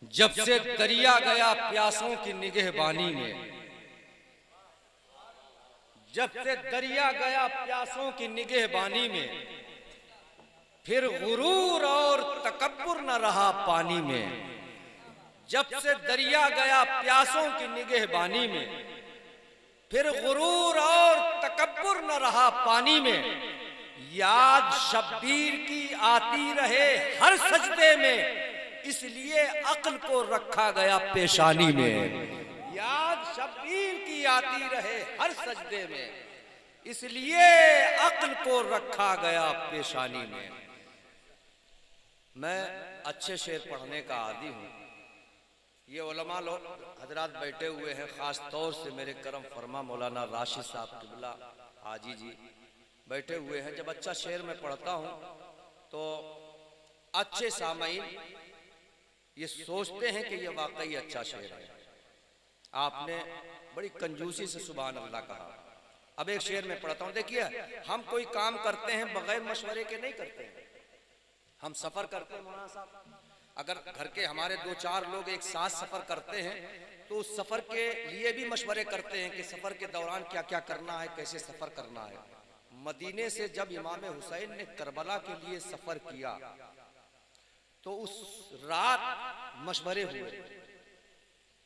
जब से दरिया गया प्यासों की निगहबानी में, जब से दरिया गया प्यासों की निगहबानी में, फिर गुरूर और तकब्बुर न रहा पानी में। जब से दरिया गया प्यासों की निगहबानी में, फिर गुरूर और तकब्बुर न रहा पानी में। याद शब्बीर की आती रहे हर सजदे में, इसलिए अक्ल को रखा गया पेशानी में। याद शब्बीर की आती रहे हर सजदे में, इसलिए अक्ल को रखा गया पेशानी में। मैं अच्छे शेर पढ़ने का आदी हूँ। ये उलमा लोग हजरात बैठे हुए हैं, ख़ास तौर से मेरे करम फरमा मौलाना राशिद साहब किबला हाजी जी बैठे हुए हैं। जब अच्छा शेर मैं पढ़ता हूँ तो अच्छे सामाईन ये सोचते हैं कि ये वाकई अच्छा शेर है। आपने बड़ी कंजूसी से सुभान अल्लाह कहा। अब एक शेर में पढ़ता हूँ। देखिए, हम कोई काम करते हैं बगैर मशवरे के नहीं करते हैं। हम सफ़र करते हैं मौलाना साहब, अगर घर के हमारे 2-4 लोग एक साथ सफ़र करते हैं तो उस सफ़र के लिए भी मशवरे करते हैं कि सफ़र के दौरान क्या क्या करना है, कैसे सफ़र करना है। मदीने से जब इमाम हुसैन ने करबला के लिए सफ़र किया तो उस रात मशवरे हुए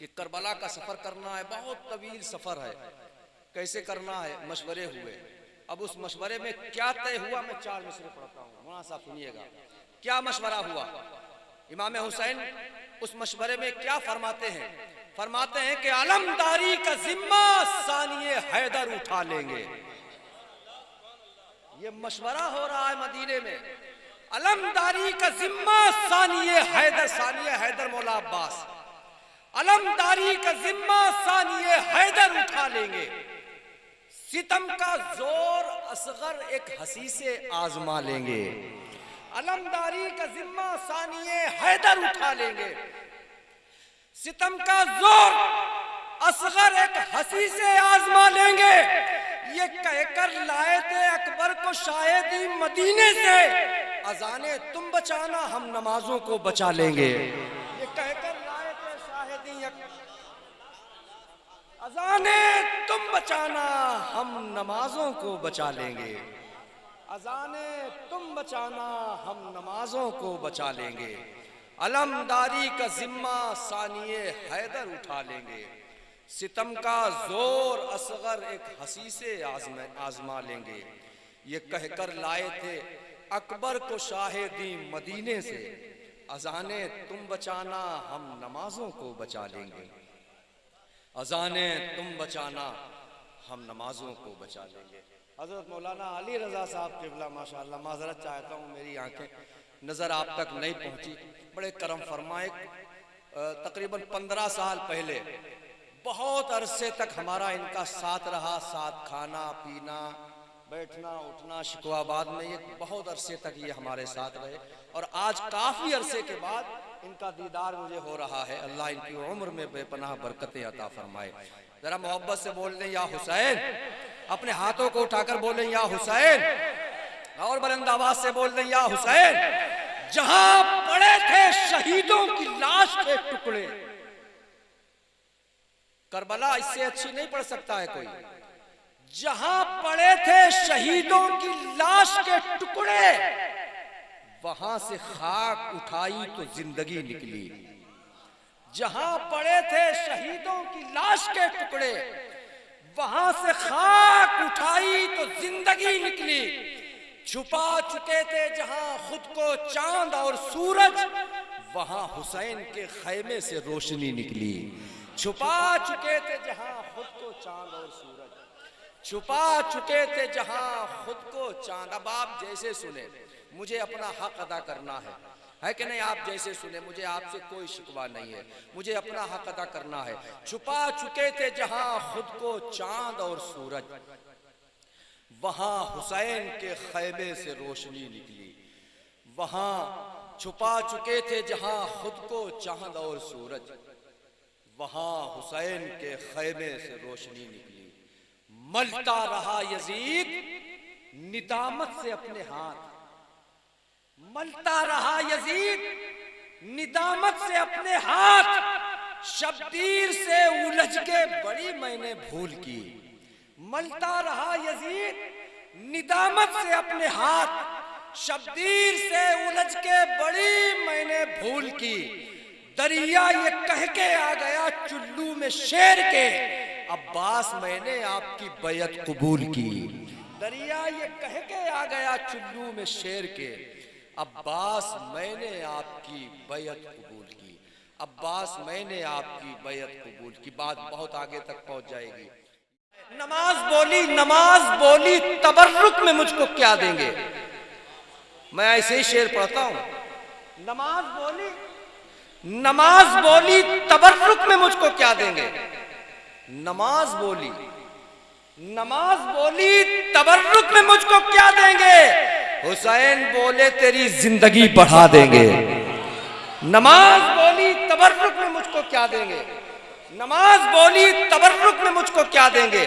कि करबला का सफ़र करना है, बहुत तवील सफ़र है, कैसे करना है। मशवरे हुए। अब उस मशवरे में क्या तय हुआ, मैं 4 मिसरे पढ़ता हूँ, मौलाना साहब सुनिएगा। क्या मशवरा हुआ? इमाम हुसैन उस मशवरे में क्या फरमाते हैं? फरमाते हैं कि अलमदारी का जिम्मा सानिए हैदर उठा लेंगे। ये मशवरा हो रहा है मदीने में। अलमदारी का जिम्मा सानिए हैदर मौला अब्बास, अलमदारी का जिम्मा सानिए हैदर उठा लेंगे। सितम का जोर असगर एक हंसी से आजमा लेंगे। अलमदारी का जिम्मा सानिए हैदर उठा लेंगे। सितम का जोर असगर एक हंसी से आजमा लेंगे। ये कहकर लाए थे अकबर को शायद मदीने से, अजाने तुम बचाना हम नमाजों को बचा लेंगे। ये कहकर लाए थे शायद अजाने तुम बचाना हम नमाजों को बचा लेंगे। अजाने तुम बचाना हम नमाजों को बचा लेंगे। अलमदारी का जिम्मा सानिए हैदर उठा लेंगे। सितम का जोर असगर एक हंसी से आजमा लेंगे। ये कहकर लाए थे अकबर को शाहिदी मदीने से, अजाने तुम बचाना हम नमाजों को बचा लेंगे। अजाने तुम बचाना हम नमाजों को बचा लेंगे। हजरत मौलाना अली रजा साहब किबला माशाअल्लाह, माजरत चाहता हूँ मेरी आंखें नज़र आप तक नहीं पहुँची, बड़े करम फरमाए। तकरीबन 15 साल पहले बहुत अरसे तक हमारा इनका साथ रहा, साथ खाना पीना बैठना उठना शिकवाबाद में, ये बहुत अरसे तक ये हमारे साथ रहे। और आज काफ़ी अरसे के बाद इनका दीदार मुझे हो रहा है। अल्लाह इनकी उम्र में बेपनाह बरकतें अता फरमाए। ज़रा मोहब्बत से बोल दें या हुसैन, अपने हाथों को उठाकर बोलें या हुसैन, और बुलंद आवाज से बोल दें या हुसैन। जहां पड़े थे शहीदों की लाश के टुकड़े, करबला इससे अच्छी नहीं पड़ सकता है कोई। जहां पड़े थे शहीदों की लाश के टुकड़े, वहां से खाक उठाई तो जिंदगी निकली। जहां पड़े थे शहीदों की लाश के टुकड़े, वहां से खाक उठाई तो जिंदगी निकली। छुपा चुके थे जहां खुद को चांद और सूरज, वहां हुसैन के खैमे से रोशनी निकली। छुपा चुके थे जहां खुद को चांद और सूरज, छुपा चुके थे जहां खुद को चांद। अब आप जैसे सुने, मुझे अपना हक अदा करना है कि नहीं? आप जैसे सुने, मुझे आपसे कोई शिकवा नहीं है, मुझे अपना हक अदा करना है। छुपा चुके थे जहां खुद को चांद और सूरज, वहां हुसैन के खैमे से रोशनी निकली। वहां छुपा चुके थे जहां खुद को चांद और सूरज, वहां हुसैन के खैमे से रोशनी निकली। मलता रहा यजीद निदामत से अपने हाथ, मलता रहा यजीद निदामत से अपने हाथ शब्दीर से उलझ के बड़ी मैंने भूल की। मलता रहा यजीद निदामत से अपने हाथ शब्दीर से उलझ के बड़ी मैंने भूल की। दरिया ये कह के आ गया चुल्लू में शेर के, अब्बास मैंने आपकी बैयत कबूल की। दरिया ये कह के आ गया चुल्लू में शेर के, अब्बास मैंने आपकी बैयत कबूल की। अब्बास मैंने आपकी बैयत कबूल की। बात बहुत आगे तक पहुंच जाएगी। नमाज बोली तबर्रुक में मुझको क्या देंगे। मैं ऐसे ही शेर पढ़ता हूं। नमाज बोली तबर्रुक में मुझको क्या देंगे। नमाज बोली तबर्रुक में मुझको क्या देंगे। हुसैन बोले तेरी जिंदगी बढ़ा देंगे। नमाज बोली तबर्रुक में मुझको क्या देंगे। नमाज बोली तबर्रुक में मुझको क्या देंगे।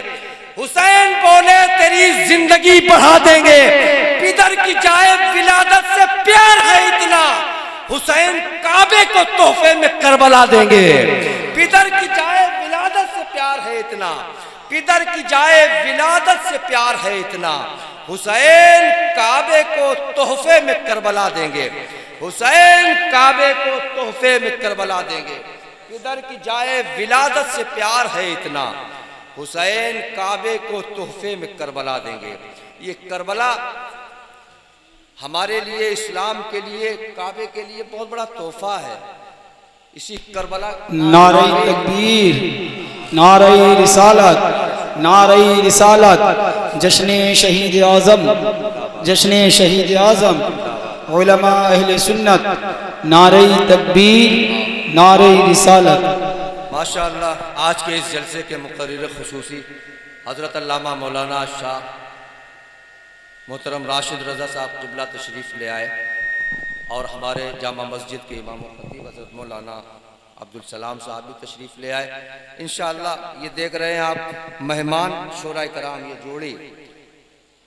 हुसैन बोले तेरी जिंदगी बढ़ा देंगे। पितर की जाए विलादत से प्यार है इतना, हुसैन काबे को तोहफे में करबला देंगे। पितर की जाए विलादत से प्यार है इतना, पितर की जाए विलादत से प्यार है इतना, हुसैन काबे को तोहफे में करबला देंगे। हुसैन काबे को तोहफे में करबला देंगे। पितर की जाए विलादत से प्यार है इतना, हुसैन काबे को तोहफे में करबला देंगे। ये करबला हमारे लिए, इस्लाम के लिए, काबे के लिए बहुत बड़ा तोहफा है। इसी करबला नारे तकबीर, नारे रिसालत, नारे रिसालत, जश्न शहीद आज़म, जश्न शहीद आज़म, उलमा अहले सुन्नत, नारे तकबीर, नारे रिसालत। माशाअल्लाह आज के इस जलसे के मुक़र्रिर खुसूसी हज़रत अल्लामा मौलाना शाह मोहतरम राशिद रज़ा साहब क़िबला तशरीफ़ ले आए और हमारे जामा मस्जिद के इमाम ख़तीब हज़रत मौलाना अब्दुल सलाम साहब भी तशरीफ़ ले आए। इंशाअल्लाह ये देख रहे हैं आप मेहमान शोरा कराम, ये जोड़ी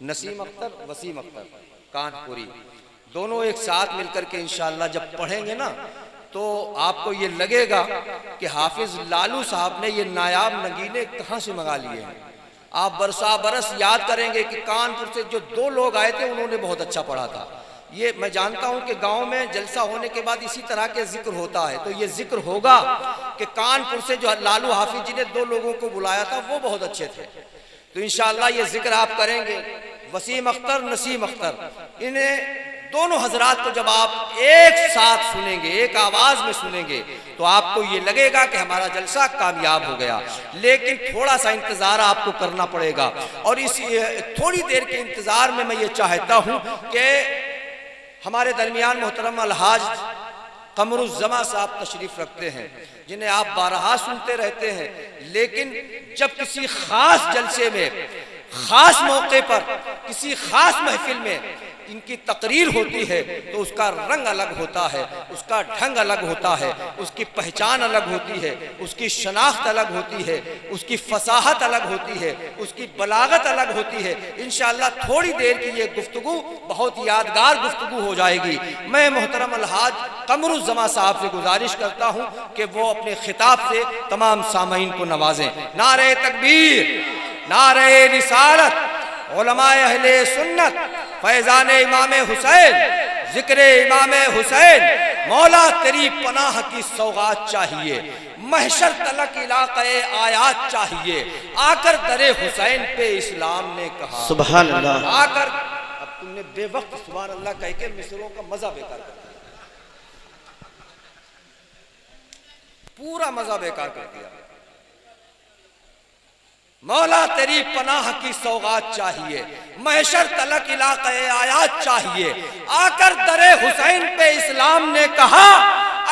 नसीम अख्तर वसीम अख्तर कानपुरी, दोनों एक साथ मिलकर के इंशाअल्लाह जब पढ़ेंगे ना तो आपको ये लगेगा कि हाफिज लालू साहब ने ये नायाब नगीने कहाँ से मंगा लिए हैं। आप बरसा बरस याद करेंगे कि कानपुर से जो 2 लोग आए थे उन्होंने बहुत अच्छा पढ़ा था। ये मैं जानता हूं कि गांव में जलसा होने के बाद इसी तरह के जिक्र होता है, तो ये जिक्र होगा कि कानपुर से जो लालू हाफिज जी ने 2 लोगों को बुलाया था वो बहुत अच्छे थे। तो इंशाअल्लाह ये जिक्र आप करेंगे। वसीम अख्तर, नसीम अख्तर, इन्हें दोनों हजरात को जब आप एक साथ सुनेंगे, एक आवाज में सुनेंगे, तो आपको ये लगेगा कि हमारा जलसा कामयाब हो गया। लेकिन थोड़ा सा इंतजार आपको करना पड़ेगा और इस थोड़ी देर के इंतजार में मैं ये चाहता हूं कि हमारे दरमियान मोहतरम अलहाज कमरुज़्ज़मा साहब तशरीफ रखते हैं, जिन्हें आप बारहा सुनते रहते हैं, लेकिन जब किसी खास जलसे में, खास मौके पर, किसी खास महफिल में इनकी तकरीर होती है तो उसका रंग अलग होता है, उसका ढंग अलग होता है, उसकी पहचान अलग होती है, उसकी शनाख्त अलग होती है, उसकी फसाहत अलग होती है, उसकी बलागत अलग होती है। इंशाअल्लाह थोड़ी देर की ये गुफ्तगू बहुत यादगार गुफ्तगू हो जाएगी। मैं मोहतरम अलहाज कमरुज़्ज़मा साहब से गुजारिश करता हूँ कि वो अपने खिताब से तमाम सामीन को नवाजें। नारे तकबीर, नारे रिसालत, उलमाए अहले सुन्नत, फैज़ान इमाम हुसैन, जिक्र इमाम हुसैन, मौला तेरी पनाह की सौगात चाहिए, महशर तलक इलाक़े आयात चाहिए, आकर दरे हुसैन पे इस्लाम ने कहा सुभान अल्लाह। आकर, अब तुमने बेवक्त सुभान अल्लाह कह के मिसरों का मजा बेकार कर दिया, पूरा मजा बेकार कर दिया। मौला तेरी पनाह की सौगात चाहिए, महशर तलक इलाक़े आयात चाहिए, आकर दरे हुसैन पे इस्लाम ने कहा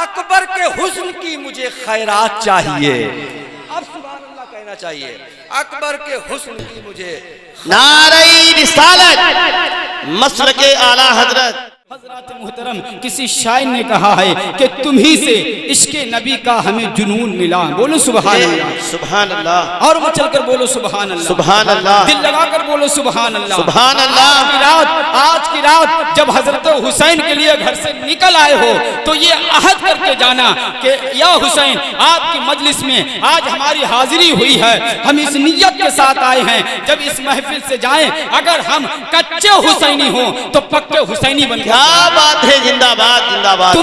अकबर के हुस्न की मुझे खैरात चाहिए। अब सुभान अल्लाह कहना चाहिए, अकबर के हुस्न की मुझे। नारे रिसालत, मसलके आला हजरत। हज़रत मुहतरम किसी शायर ने कहा है कि तुम ही से इश्क़े नबी का हमें जुनून मिला। बोलो सुभान अल्लाह, सुभान अल्लाह। और मचल कर बोलो सुभान अल्लाह, सुभान अल्लाह। दिल लगा कर बोलो सुभान अल्लाह, सुभान अल्लाह। आज की रात जब हजरत हुसैन के लिए घर से निकल आए हो तो ये अहद करके जाना कि या हुसैन, आपकी मजलिस में आज हमारी हाजिरी हुई है, हम इस नियत के साथ आए हैं जब इस महफिल से जाएं अगर हम कच्चे हुसैनी हो तो पक्के हुसैनी बन गए। क्या बात है, जिंदाबाद जिंदाबाद।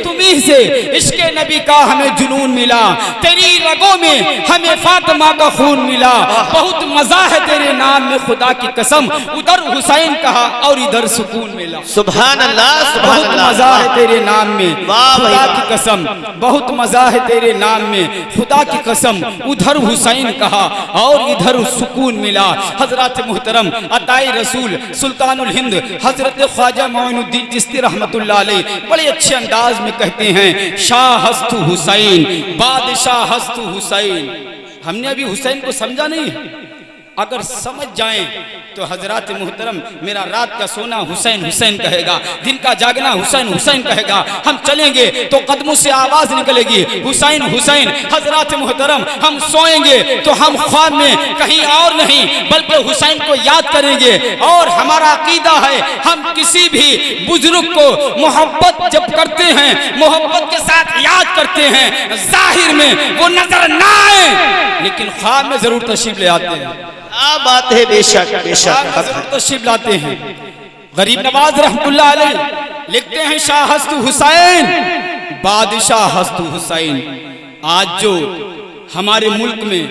तुम्ही से इश्क़े नबी का हमें जुनून मिला, तेरी रगों में हमें फातिमा का खून मिला, बहुत मजा है तेरे नाम में खुदा की कसम, उधर हुसैन कहा और इधर सुकून मिला। सुभान अल्लाह, सुभान बहुत अल्लाह। मजा है तेरे नाम में खुदा की कसम, बहुत मजा है तेरे नाम में खुदा की कसम, उधर हुसैन कहा और इधर सुकून मिला। हजरत मुहतरम अताई रसूल सुल्तानुल हिंद हजरत ख्वाजा मोइनुद्दीन चिश्ती रहमतुल्लाह अलैह बड़े अच्छे अंदाज में कहते हैं, शाह हस्तु हुसैन, बादशाह हस्तु हुसैन। हमने अभी हुसैन को समझा नहीं है, अगर समझ जाएं तो हजरत मुहतरम मेरा रात का सोना हुसैन हुसैन कहेगा, दिन का जागना हुसैन हुसैन कहेगा। हम चलेंगे तो कदमों से आवाज निकलेगी हुसैन हुसैन। हजरत मुहतरम हम सोएंगे तो हम ख्वाब में कहीं और नहीं बल्कि हुसैन को याद करेंगे। और हमारा अकीदा है हम किसी भी बुजुर्ग को मोहब्बत जब करते हैं, मोहब्बत के साथ याद करते हैं, जाहिर में वो नजर ना आए लेकिन ख्वाब में जरूर तशरीफ ले आते हैं। क्या बात है, बेशक बेशक तशरीफ लाते हैं। गरीब नवाज रहमतुल्लाह अलैह लिखते हैं, शाह हस्तु हुसैन, बादशाह हस्तु हुसैन। आज जो हमारे मुल्क में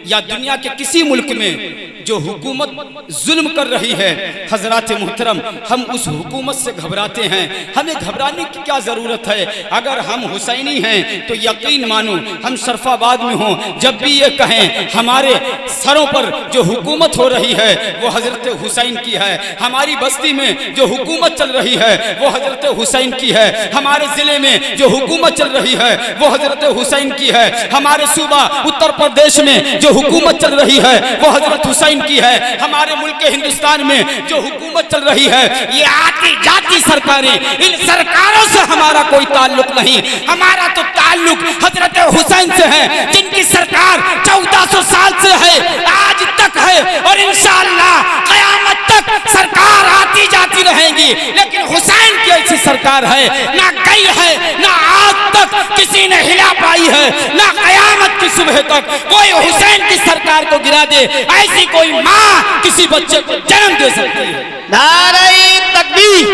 या दुनिया के किसी मुल्क में जो हुकूमत जुल्म कर रही है, हजरत मुहतरम हम उस हुकूमत से घबराते हैं। हमें घबराने की क्या ज़रूरत है? अगर हम हुसैनी हैं तो यकीन मानो हम शरफाबाद में हों, जब भी ये कहें हमारे सरों पर जो हुकूमत हो रही है वो हजरत हुसैन की है, हमारी बस्ती में जो हुकूमत चल रही है वो हजरत हुसैन की है, हमारे ज़िले में जो हुकूमत चल रही है वो हजरत हुसैन की है, हमारे सूबा उत्तर प्रदेश में जो हुकूमत चल रही है वो हजरत हुसैन की है, हमारे मुल्क हिंदुस्तान में जो हुकूमत चल रही है ये आती जाती सरकारें, इन सरकारों से हमारा कोई ताल्लुक नहीं, हमारा तो ताल्लुक हजरत हुसैन से है, जिनकी सरकार 1400 साल से है, आज तक है और इंशाअल्लाह क़यामत तक सरकार आती जाती रहेगी। लेकिन हुसैन की ऐसी सरकार है ना गई है, ना आज तक किसी ने हिला पाई है, ना क़यामत की सुबह तक कोई हुसैन की सरकार को गिरा दे ऐसी कोई माँ किसी बच्चे को जन्म दे सकती है। नारे तकबीर,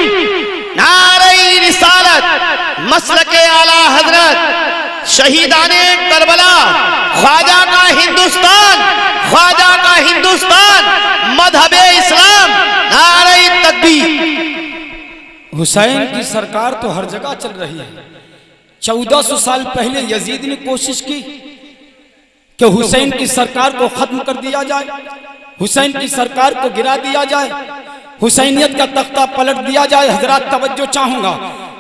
नारे रिसालत, मसलके आला हजरत, शहीदाने करबला, ख्वाजा का हिंदुस्तान, ख्वाजा का हिंदुस्तान, मजहबे इस्लाम, नारे तकबीर। हुसैन की सरकार तो हर जगह चल रही है। 1400 साल पहले यजीद ने कोशिश की कि हुसैन की सरकार को खत्म कर दिया जाए, हुसैन की सरकार को गिरा दिया जाए, हुसैनियत का तख्ता पलट दिया जाए। हजरात तवज्जो चाहूंगा,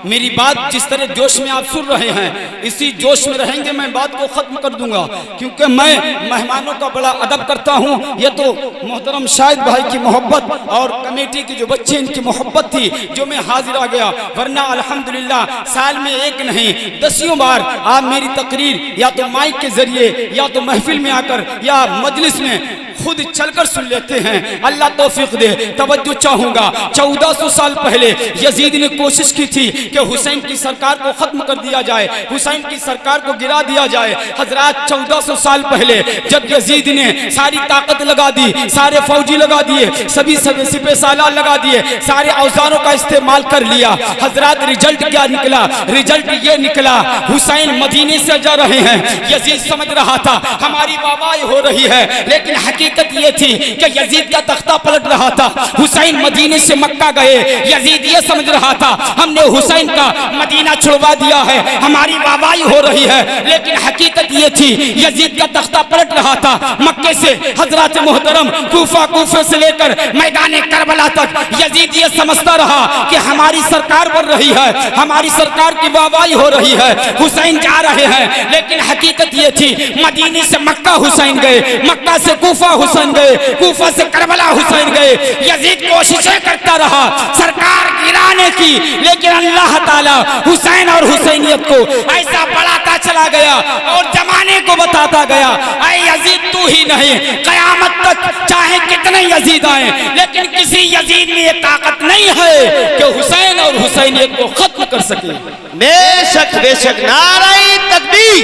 मेरी बात जिस तरह जोश में आप सुन रहे हैं इसी जोश में रहेंगे, मैं बात को खत्म कर दूंगा क्योंकि मैं मेहमानों का बड़ा अदब करता हूं। ये तो मोहतरम शाहिद भाई की मोहब्बत और कमेटी के जो बच्चे इनकी मोहब्बत थी जो मैं हाजिर आ गया, वरना अल्हम्दुलिल्लाह साल में एक नहीं दसियों बार आप मेरी तकरीर या तो माइक के जरिए या तो महफिल में आकर या मजलिस में खुद चलकर सुन लेते हैं। अल्लाह तौफीक दे। तवज्जो चाहूंगा, 1400 साल पहले यजीद ने कोशिश की थी कि हुसैन की सरकार को खत्म कर दिया जाए, हुसैन की सरकार को गिरा दिया जाए। हजरात 1400 साल पहले जब यजीद ने सारी ताकत लगा दी, सारे फौजी लगा दिए, सभी सिपह सालार लगा दिए, सारे औजारों का इस्तेमाल कर लिया, हजरात रिजल्ट क्या निकला? रिजल्ट ये निकला हुसैन मदीने से जा रहे हैं। यजीद समझ रहा था हमारी वाहवाही हो रही है, लेकिन हकीकत ये थी कि यजीद का तख्ता पलट रहा था। हुसैन मदीने से मक्का गए, यजीद ये समझ रहा था हमने हुसैन का मदीना छुड़वा दिया है, हमारी वाहवाही हो रही है, लेकिन हकीकत ये थी यजीद का तख्ता पलट रहा था। मक्के से हजरत मोहतरम कूफे से लेकर मैदान करबला तक यजीद ये समझता रहा कि हमारी सरकार बन रही है, हमारी सरकार की वाहवाही हो रही है, हुसैन जा रहे हैं। लेकिन हकीकत ये थी मदीने से मक्का हुसैन गए, मक्का से कूफा हुसैन गए, कूफा से करबला हुसैन गए। यजीद कोशिशें करता रहा सरकार गिराने की, लेकिन अल्लाह ताला हुसैन और हुसैनियत को ऐसा बढ़ाता चला गया और जमाने को बताता गया, ऐ यजीद तू ही नहीं, कयामत तक चाहे कितने यजीद आए, लेकिन किसी यजीद में ये ताकत नहीं है कि हुसैन और हुसैनियत को खत्म कर सके। बेशक बेशक, नारे तकबीर,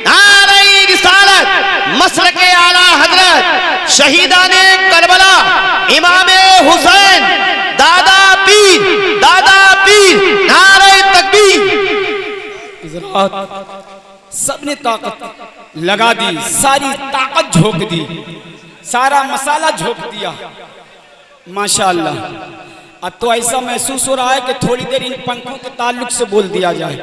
नारे रिसालत, मसलके आला हजरत शहीदाने करबला इमामे हुसैन, दादा पीर, नारे तकबीर। सबने ताकत लगा दी, सारी ताकत झोंक दी, सारा मसाला झोंक दिया, माशाअल्लाह। अब तो ऐसा महसूस हो रहा है कि थोड़ी देर इन पंखों के ताल्लुक से बोल दिया जाए,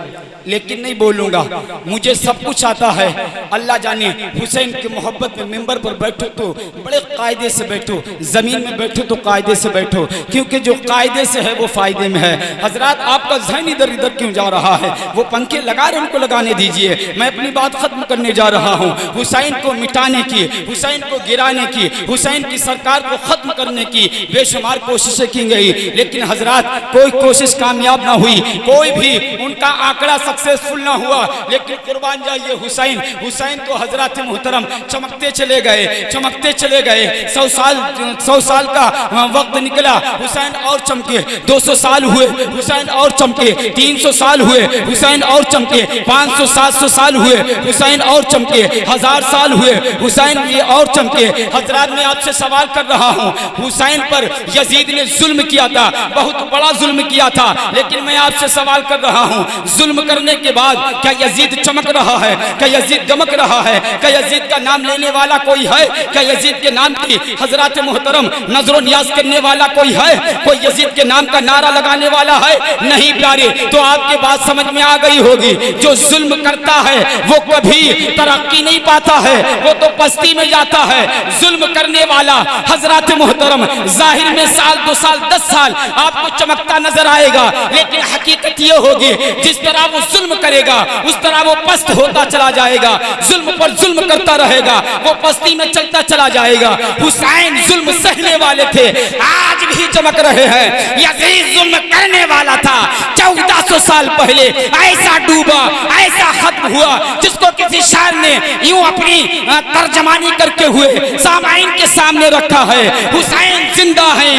लेकिन नहीं बोलूंगा, मुझे सब कुछ आता है। अल्लाह जाने, हुसैन की मोहब्बत में मिंबर पर बैठो तो बड़े कायदे से बैठो, जमीन में बैठो तो कायदे से बैठो, क्योंकि जो कायदे से है वो फायदे में है। हजरात, आपका ज़हन इधर इधर क्यों जा रहा है? वो पंखे लगा रहे, उनको लगाने दीजिए। मैं अपनी बात खत्म करने जा रहा हूँ। हुसैन को मिटाने की, हुसैन को गिराने की, हुसैन की सरकार को खत्म करने की बेशुमार कोशिशें की गई, लेकिन हजरात कोई कोशिश कामयाब ना हुई, कोई भी उनका आंकड़ा सक्सेसफुल ना हुआ। लेकिन कुर्बान जाइए हुसैन, हुसैन तो हजरत मोहतरम चमकते चले गए, चमकते चले गए। 100 साल का वक्त निकला, हुसैन और चमके। 200 साल हुए, हुसैन और चमके। 300 साल हुए, हुसैन और चमके। 500-700 साल हुए, हुसैन और चमके। 1000 साल हुए, हुसैन ये और चमके। हजरात, मैं आपसे सवाल कर रहा हूँ, हुसैन पर यजीद ने जुल्म किया था, बहुत बड़ा जुल्म किया था, लेकिन मैं आपसे सवाल कर रहा हूं, जुल्म करने के बाद क्या यजीद चमक रहा है? क्या यजीद दमक रहा है? क्या यजीद का नाम लेने वाला कोई है? क्या यजीद के नाम की हजरत मोहतरम नजरो नियाज करने वाला कोई है? कोई यजीद के नाम का नारा लगाने वाला है? नहीं प्यारे, तो आपके बात समझ में आ गई होगी। जो जुल्म करता है वो कभी तरक्की नहीं पाता है, वो तो पस्ती में जाता है। जुल्म करने वाला हजरत मोहतरम जाहिर में साल 2 साल 10 साल आपको चमकता नजर आएगा, लेकिन हकीकत ये होगी जिस तरह वो जुल्म करेगा उस तरह वो पस्त होता चला जाएगा, जुल्म पर जुल्म करता रहेगा, वो पस्ती में चलता चला जाएगा। हुसैन जुल्म सहने वाले थे, आज भी चमक रहे हैं। यजीद जुल्म करने वाला था, 1400 साल पहले ऐसा डूबा, ऐसा खत्म हुआ, जिसको किसी शायर ने यूं अपनी तर्जमानी करके हुए सामाइन के सामने रखा है। हुसैन जिंदा है,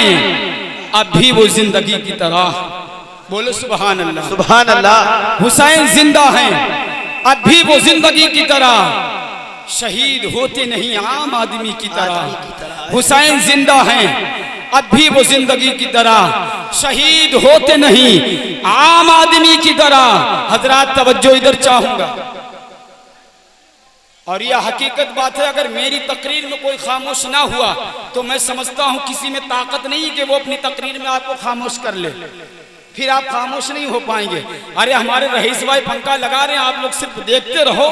अब भी वो जिंदगी की तरह। बोलो सुभान अल्लाह, सुभान अल्लाह। हुसैन जिंदा हैं, अब भी वो जिंदगी की तरह। शहीद होते नहीं आम आदमी की तरह। हुसैन जिंदा हैं, अब भी वो जिंदगी की तरह। शहीद होते नहीं आम आदमी की तरह। हजरात तवज्जो इधर चाहूंगा, और यह हकीकत बात है, अगर मेरी तकरीर में कोई खामोश ना हुआ तो मैं समझता हूं किसी में ताकत नहीं कि वो अपनी तकरीर में आपको खामोश कर ले, फिर आप खामोश नहीं हो पाएंगे। अरे हमारे रईस भाई पंखा लगा रहे हैं, आप लोग सिर्फ देखते रहो,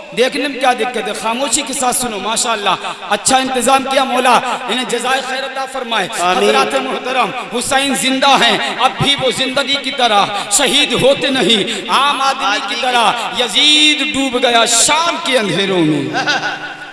देखने में क्या दिक्कत है, खामोशी के साथ सुनो। माशाअल्लाह, अच्छा इंतजाम किया, मौला इन्हें जज़ाए खैर अता फरमाए। हज़रात मोहतरम, हुसैन जिंदा हैं, अब भी वो जिंदगी की तरह। शहीद होते नहीं आम आदमी की तरह। यजीद डूब गया शाम के अंधेरों में,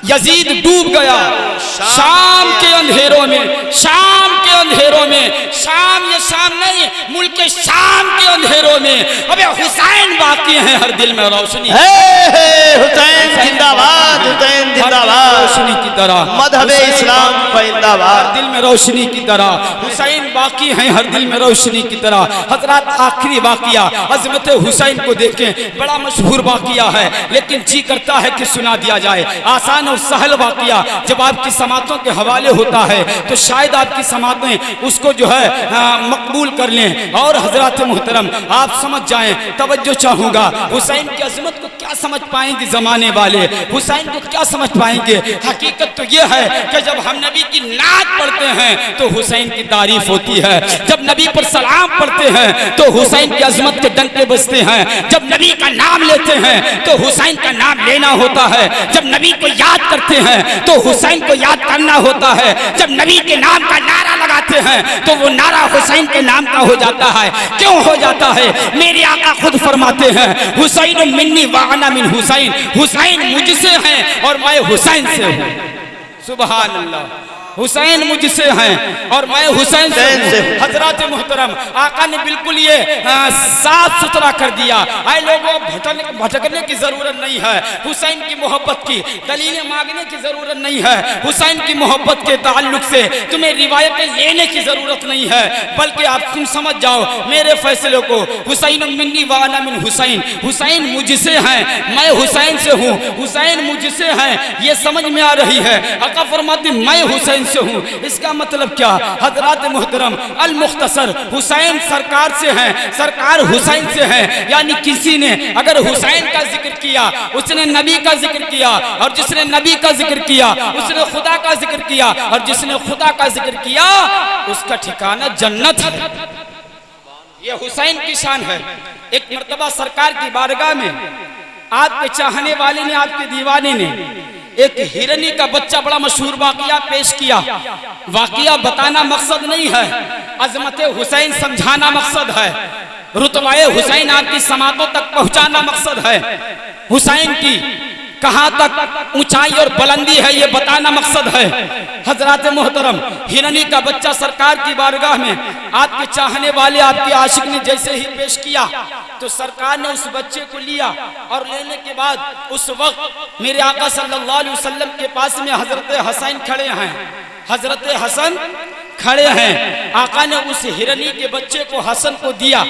यजीद डूब गया शाम के अंधेरों में, शाम के अंधेरों में। शाम ये शाम नहीं, मुल्क शाम के अंधेरों में। अबे हुसैन बाकी हैं, हर दिल में रोशनी। हुसैन जिंदाबाद, हुसैन जिंदाबाद, रोशनी की तरह। मज़हबे इस्लाम जिंदाबाद, हर दिल में रोशनी की तरह। हुसैन बाकी हैं, हर दिल में रोशनी की तरह। हजरत आखिरी वाकिया अजमत हुसैन को देखें, बड़ा मशहूर वाकिया है, लेकिन जी करता है कि सुना दिया जाए। आसान और सहल वाकिया जब आपकी समातों के हवाले होता है तो शायद आपकी समातें उसको जो है मकबूल कर लें और हजरत मोहतरम आप समझ जाएं। तवज्जो चाहूंगा, हुसैन की अजमत को क्या समझ पाएंगे जमाने वाले, हुसैन को क्या समझ पाएंगे। हकीकत तो यह है कि जब हम नबी की नात पढ़ते हैं तो हुसैन की तारीफ होती है, जब नबी पर सलाम पढ़ते हैं तो हुसैन की अजमत के डंके बजते हैं, जब नबी का नाम लेते हैं तो हुसैन का नाम लेना होता है, जब नबी को याद करते हैं तो हुसैन को याद करना होता है, जब नबी के नाम का नारा लगाते हैं तो वो नारा हुसैन के नाम का हो जाता है। क्यों हो जाता है? मेरे आका खुद फरमाते हैं, हुसैन मिन्नी व अना मिन हुसैन, हुसैन मुझसे हैं और मैं हुसैन से हूं। सुभान अल्लाह। हुसैन मुझसे हैं और मैं हुसैन से हूं। हजरत मोहतरम आका ने बिल्कुल ये साफ सुथरा कर दिया। आए लोगों, भटकने की जरूरत नहीं है। हुसैन की मोहब्बत की दलीलें मांगने की जरूरत नहीं है। हुसैन की मोहब्बत के ताल्लुक से तुम्हें रिवायतें लेने की जरूरत नहीं है, बल्कि आप तुम समझ जाओ मेरे फैसले को। हुसैन मिन्नी व अना मिन हुसैन, हुसैन मुझसे हैं, मैं हुसैन से हूँ। हुसैन मुझसे हैं, ये समझ में आ रही है। आका फरमाते मैं हुसैन से हूँ। इसका मतलब क्या? हजरत मुहतरम अल मुख्तसर हुसैन सरकार से हैं, सरकार हुसैन से हैं। यानी किसी ने अगर हुसैन का जिक्र किया, उसने नबी का जिक्र किया, और जिसने नबी का जिक्र किया उसने खुदा का जिक्र किया, और जिसने खुदा का जिक्र किया उसका ठिकाना जन्नत है। ये हुसैन की शान है। एक मर्तबा सरकार की बारगाह में आपके चाहने वाले ने, आपके दीवाने ने एक हिरनी का बच्चा बड़ा मशहूर वाकया पेश किया। वाकया बताना मकसद नहीं है, अजमत हुसैन समझाना मकसद है, रुतबाए हुसैन आपकी समातों तक पहुंचाना मकसद है, हुसैन की कहां तक ऊंचाई और बुलंदी है ये बताना मकसद है। हजरत मोहतरम हिरनी का बच्चा सरकार की बारगाह में आपके चाहने वाले, आपके आशिक ने जैसे ही पेश किया तो सरकार ने उस बच्चे को लिया, और लेने के बाद उस वक्त मेरे आका सल्लल्लाहु अलैहि वसल्लम के पास में हजरत हसन खड़े हैं। हजरत हसन खड़े हैं। आका ने उस हिरनी के बच्चे को हसन को दिया,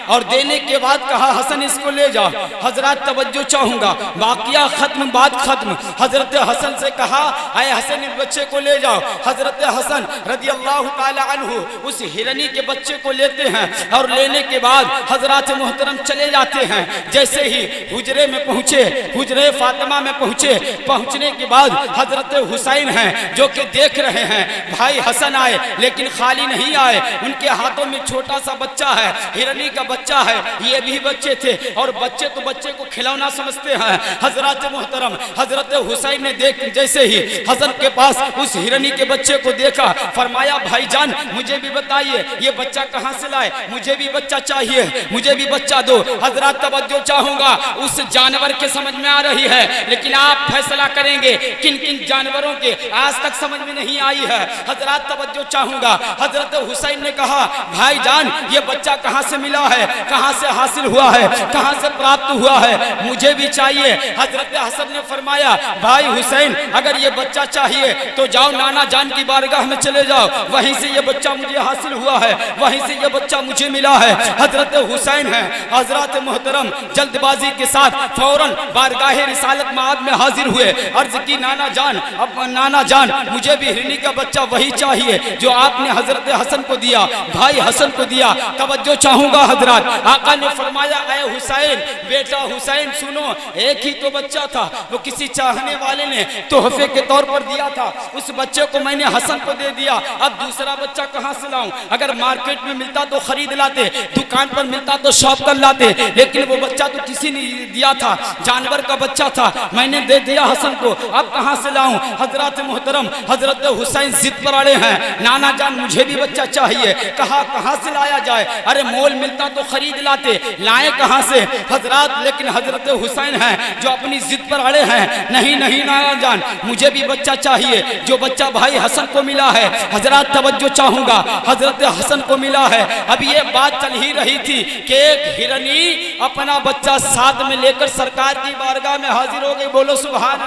और देने के बाद कहा हसन इसको ले जाओ। हजरत तवज्जो चाहूंगा, वाकया खत्म, बात खत्म। हजरत हसन से कहा आए हसन इस बच्चे को ले जाओ। हजरत हसन रदी अल्लाह ताला अन्हु उस हिरनी के बच्चे को लेते हैं, और लेने के बाद हजरत मोहतरम चले जाते हैं। जैसे ही हुजरे में पहुंचे, हुजरे फातिमा में पहुंचे, पहुंचने के बाद हजरत हुसैन हैं जो कि देख रहे हैं भाई हसन आए, लेकिन खाली नहीं आए। उनके हाथों में छोटा सा बच्चा है, हिरनी का बच्चा है। ये भी बच्चे थे, और बच्चे तो बच्चे को खिलौना समझते हैं। हजरत मोहतरम हजरत हुसैन ने देख जैसे ही हसन के पास उस हिरनी के बच्चे को देखा, फरमाया भाईजान मुझे भी बताइए ये बच्चा कहाँ से लाए, मुझे भी बच्चा चाहिए, मुझे भी बच्चा दो। हजरत तवज्जो चाहूंगा, उस जानवर के समझ में आ रही है, लेकिन आप फैसला करेंगे किन किन जानवरों के आज तक समझ में नहीं आई है। हजरत तवज्जो चाहूंगा, हजरत हुसैन ने कहा भाईजान ये बच्चा कहां से मिला है, कहां से हासिल हुआ है, कहां से प्राप्त हुआ है, मुझे भी चाहिए। हजरत हसन ने फरमाया भाई हुसैन अगर ये बच्चा चाहिए तो जाओ नाना जान की बारगाह में चले जाओ, वहीं से ये बच्चा मुझे हासिल हुआ है, वहीं से ये बच्चा मुझे मिला है। हजरत हुसैन है, हजरत मोहतरम जल्दबाजी के साथ फौरन बारगाह रिसालत माद में हाजिर हुए। अर्ज की नाना जान, अब नाना जान मुझे भी हिरनी का बच्चा वही चाहिए जो आपने हजरत हसन को दिया, भाई हसन को दिया। तवज्जो चाहूंगा हजरत, आका ने फरमाया ऐ हुसैन, बेटा हुसैन सुनो, एक ही तो बच्चा था, वो किसी चाहने वाले ने तोहफे के तौर पर दिया था, उस बच्चे को मैंने हसन को दे दिया। अब दूसरा बच्चा कहां से लाऊं? अगर मार्केट में मिलता तो खरीद लाते, दुकान पर मिलता तो शॉप कर लाते, लेकिन वो बच्चा तो किसी ने दिया था, जानवर का बच्चा था, मैंने दे दिया हसन को, अब कहां से लाऊं? हजरत मोहतरम हजरत हुसैन जिद पर अड़े हैं, नाना जान मुझे भी बच्चा चाहिए। कहा कहां से लाया जाए? अरे मोल मिलता तो खरीद लाते, लाए कहां से? हजरत लेकिन हजरत हुसैन हैं जो अपनी जिद पर अड़े हैं, नहीं नहीं नाना जान मुझे भी बच्चा चाहिए जो बच्चा भाई हसन को मिला है। हजरत तवज्जो चाहूंगा, हजरत हसन को मिला है। अब ये बात चल ही रही थी कि एक हिरनी अपना बच्चा साथ में लेकर सरकार की बारगाह में हाजिर हो गई। बोलो सुभान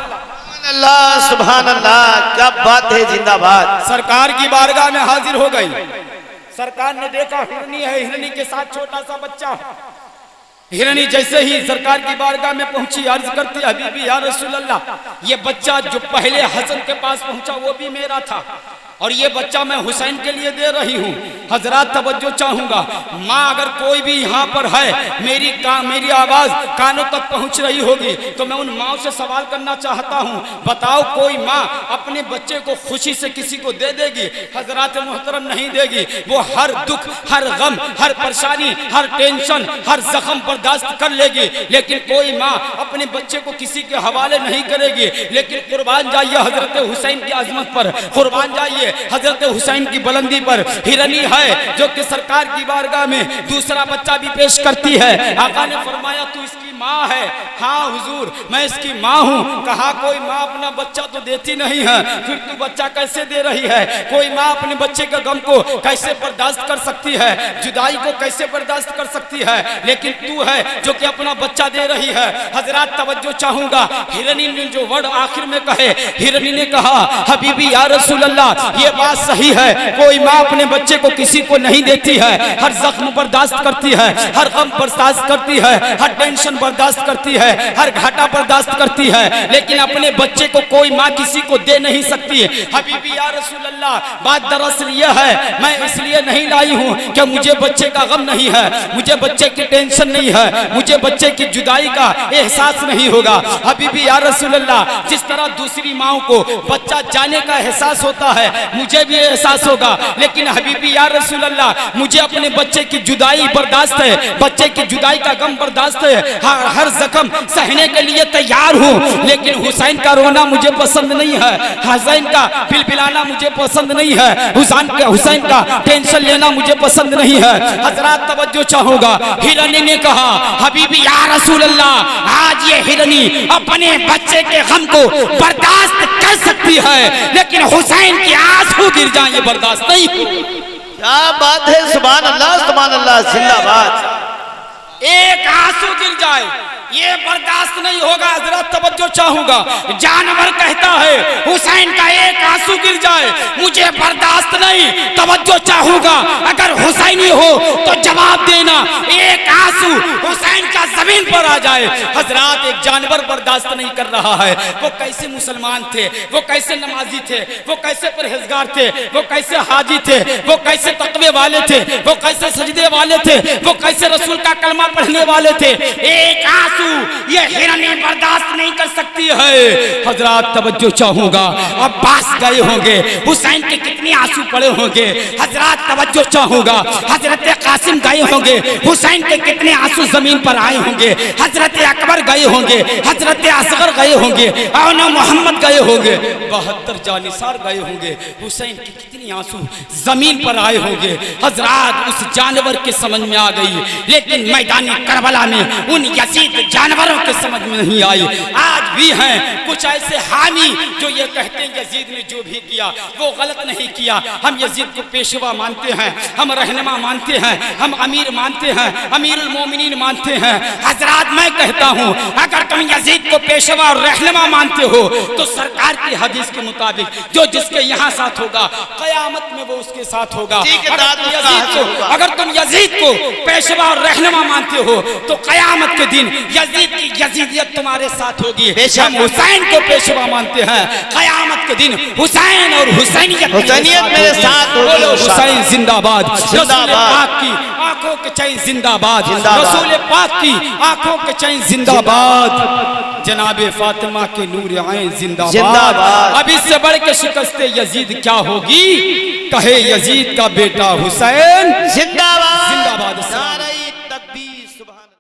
अल्लाह, सुभान अल्लाह, क्या बात है, जिंदाबाद। सरकार की बारगाह में हाजिर हो गई। सरकार ने देखा हिरनी है, हिरनी के साथ छोटा सा बच्चा। हिरनी जैसे ही सरकार की बारगाह में पहुंची, अर्ज करती हबीबी या रसूल अल्लाह, ये बच्चा जो पहले हसन के पास पहुंचा वो भी मेरा था, और ये बच्चा मैं हुसैन के लिए दे रही हूँ। हजरत तवज्जो चाहूंगा, माँ अगर कोई भी यहाँ पर है, मेरी आवाज कानों तक पहुँच रही होगी तो मैं उन माँ से सवाल करना चाहता हूँ, बताओ कोई माँ अपने बच्चे को खुशी से किसी को दे देगी? हजरत मोहतरम नहीं देगी। वो हर दुख, हर गम, हर परेशानी, हर टेंशन, हर जख्म बर्दाश्त कर लेगी, लेकिन कोई माँ अपने बच्चे को किसी के हवाले नहीं करेगी। लेकिन कुर्बान जाइए हजरत हुसैन की अजमत पर, कुर्बान जाइए हजरत हुसैन की बुलंदी पर। हिरनी है जो कि सरकार की बारगाह में दूसरा बच्चा भी पेश करती है। आका ने फरमाया तू इसकी माँ है। हाँ हुजूर, मैं इसकी माँ हूँ। कहा कोई माँ अपना बच्चा तो देती नहीं है, फिर तू बच्चा कैसे दे रही है? कोई माँ अपने बच्चे के गम को कैसे बर्दाश्त कर सकती है, जुदाई को कैसे बर्दाश्त कर सकती है, लेकिन तू है जो कि अपना बच्चा दे रही है। हजरात तवज्जो चाहूंगा, हिरनी ने जो वर्ड आखिर में कहे, हिरनी ने कहा हबीबी या रसूल अल्लाह, ये बात सही है, कोई माँ अपने बच्चे को किसी को नहीं देती है, हर जख्म बर्दाश्त करती है, हर गम बर्दाश्त करती है, हर टेंशन बर्दाश्त करती है, हर घाटा बर्दाश्त करती है, लेकिन अपने बच्चे को कोई माँ किसी को दे नहीं सकती। हबीबी या रसूल अल्लाह, बात दरअसल यह है, मैं इसलिए नहीं लाई हूँ कि मुझे बच्चे का गम नहीं है, मुझे बच्चे की टेंशन नहीं है, मुझे बच्चे की जुदाई का एहसास नहीं होगा। हबीबी या रसूल अल्लाह, जिस तरह दूसरी माओ को बच्चा जाने का एहसास होता है, मुझे भी एहसास होगा, लेकिन हबीबी या रसूल अल्लाह, मुझे अपने बच्चे की जुदाई बर्दाश्त है, बच्चे की जुदाई का गम बर्दाश्त है, हर जख्म सहने के लिए तैयार हूँ, लेकिन हुसैन का रोना मुझे पसंद नहीं है, हुसैन का बिलबिलाना मुझे पसंद नहीं है, हुसैन का टेंशन लेना मुझे पसंद नहीं है। हजरात तवज्जो चाहूंगा, हिरनी ने कहा हबीबी या रसूल अल्लाह, आज ये हिरनी अपने बच्चे के गम को बर्दाश्त कर सकती है, लेकिन हुसैन की आंसू गिर जाए ये बर्दाश्त नहीं। क्या बात है, सुभान अल्लाह जिंदाबाद। एक आंसू गिर जाए ये बर्दाश्त नहीं होगा। हजरत तवज्जो चाहूंगा, जानवर कहता है हुसैन का एक आंसू गिर जाए मुझे बर्दाश्त नहीं। तवज्जो चाहूंगा, अगर हुसैनी हो तो जवाब देना, एक आंसू हुसैन का जमीन पर आ जाए। हजरत एक जानवर बर्दाश्त नहीं कर रहा है। वो कैसे मुसलमान थे, वो कैसे नमाजी थे, वो कैसे परहेजगार थे, वो कैसे हाजी थे, वो कैसे तकवे वाले थे, वो कैसे सजदे वाले थे, वो कैसे रसूल का कलमा पढ़ने वाले थे। एक आंसू ये हिरनी बर्दाश्त नहीं कर सकती है। हजरत तवज्जो चाहूंगा, अब्बास गए होंगे, हुसैन के कितने आंसू पड़े होंगे। हजरत तवज्जो चाहूंगा, हजरत कासिम गए होंगे, हुसैन के कितने आंसू जमीन पर आए होंगे। हजरत अकबर गए होंगे, हजरत असगर गए होंगे, औना मोहम्मद गए होंगे, 72 जानिसार गए होंगे, हुसैन के कितने आंसू जमीन पर आए होंगे। हजरत उस जानवर के समझ में आ गई, लेकिन मैदानी करबला में उन यजीद जानवरों के समझ में नहीं आई। आज भी हैं कुछ ऐसे हामी जो ये कहते हैं यजीद ने जो भी किया वो गलत नहीं किया, हम यजीद को पेशवा मानते हैं, हम रहनुमा मानते हैं, हम अमीर मानते हैं, अमीरुल मोमिनीन मानते हैं। हजरत मैं कहता हूँ, अगर तुम यजीद को पेशवा और रहनुमा मानते हो तो सरकार की हदीस के मुताबिक जो जिसके यहाँ साथ होगा कयामत में वो उसके साथ होगा। अगर तुम यजीद को पेशवा और रहनुमा मानते हो तो कयामत के दिन यजीद की यजीदियत तुम्हारे साथ होगी। हम हुसैन को पेशवा मानते हैं, कयामत के दिन हुसैन और हुसैनियत मेरे साथ होगी। हुसैन जिंदाबाद, रसूल पाक की आंखों के चैन जिंदाबाद, रसूल पाक की आंखों के चैन जिंदाबाद, जनाबे फातिमा के नूर आए जिंदाबाद। अब इससे बढ़ के शिकस्त यजीद क्या होगी, कहे यजीद का बेटा हुसैन